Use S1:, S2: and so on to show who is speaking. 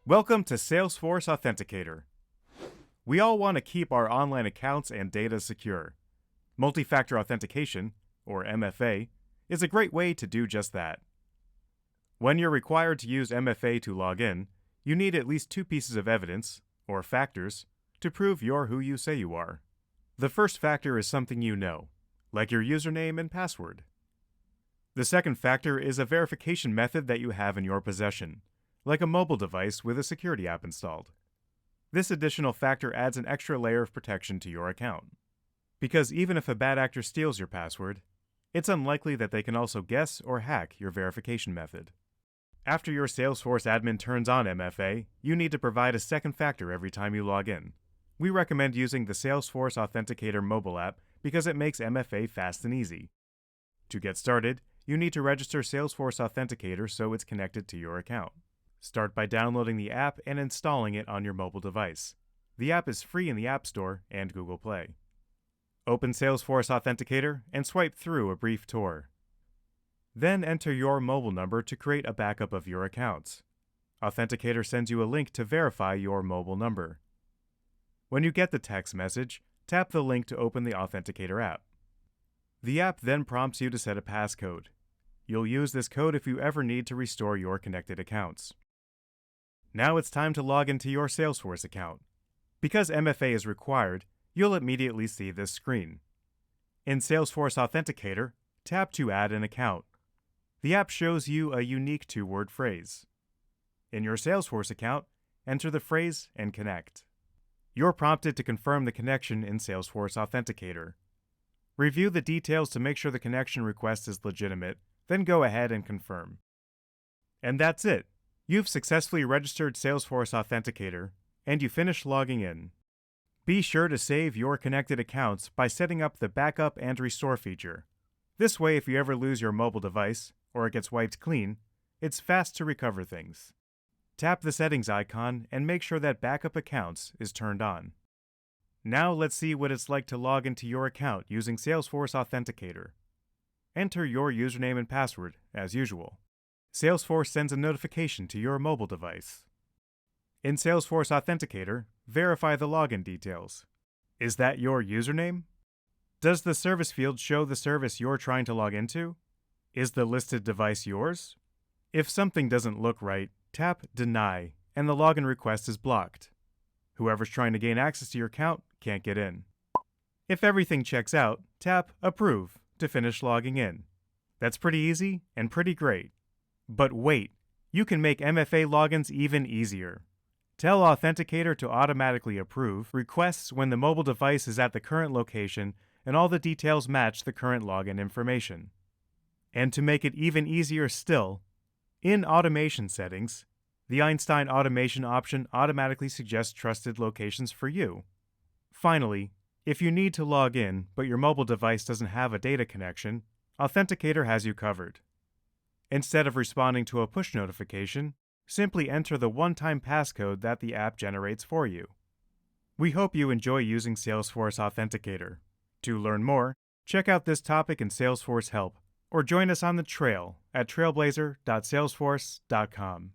S1: Welcome to Salesforce Authenticator. We all want to keep our online accounts and data secure. Multi-factor authentication, or MFA, is a great way to do just that. When you're required to use MFA to log in, you need at least two pieces of evidence, or factors, to prove you're who you say you are. The first factor is something you know, like your username and password. The second factor is a verification method that you have in your possession, like a mobile device with a security app installed. This additional factor adds an extra layer of protection to your account. Because even if a bad actor steals your password, it's unlikely that they can also guess or hack your verification method. After your Salesforce admin turns on MFA, you need to provide a second factor every time you log in. We recommend using the Salesforce Authenticator mobile app because it makes MFA fast and easy. To get started, you need to register Salesforce Authenticator so it's connected to your account. Start by downloading the app and installing it on your mobile device. The app is free in the App Store and Google Play. Open Salesforce Authenticator and swipe through a brief tour. Then enter your mobile number to create a backup of your accounts. Authenticator sends you a link to verify your mobile number. When you get the text message, tap the link to open the Authenticator app. The app then prompts you to set a passcode. You'll use this code if you ever need to restore your connected accounts. Now it's time to log into your Salesforce account. Because MFA is required, you'll immediately see this screen. In Salesforce Authenticator, tap to add an account. The app shows you a unique two-word phrase. In your Salesforce account, enter the phrase and connect. You're prompted to confirm the connection in Salesforce Authenticator. Review the details to make sure the connection request is legitimate, then go ahead and confirm. And that's it. You've successfully registered Salesforce Authenticator, and you finished logging in. Be sure to save your connected accounts by setting up the Backup and Restore feature. This way, if you ever lose your mobile device, or it gets wiped clean, it's fast to recover things. Tap the settings icon and make sure that Backup Accounts is turned on. Now let's see what it's like to log into your account using Salesforce Authenticator. Enter your username and password, as usual. Salesforce sends a notification to your mobile device. In Salesforce Authenticator, verify the login details. Is that your username? Does the service field show the service you're trying to log into? Is the listed device yours? If something doesn't look right, tap Deny, and the login request is blocked. Whoever's trying to gain access to your account can't get in. If everything checks out, tap Approve to finish logging in. That's pretty easy and pretty great. But wait, you can make MFA logins even easier. Tell Authenticator to automatically approve requests when the mobile device is at the current location and all the details match the current login information. And to make it even easier still, in Automation Settings, the Einstein Automation option automatically suggests trusted locations for you. Finally, if you need to log in but your mobile device doesn't have a data connection, Authenticator has you covered. Instead of responding to a push notification, simply enter the one-time passcode that the app generates for you. We hope you enjoy using Salesforce Authenticator. To learn more, check out this topic in Salesforce Help, or join us on the trail at trailblazer.salesforce.com.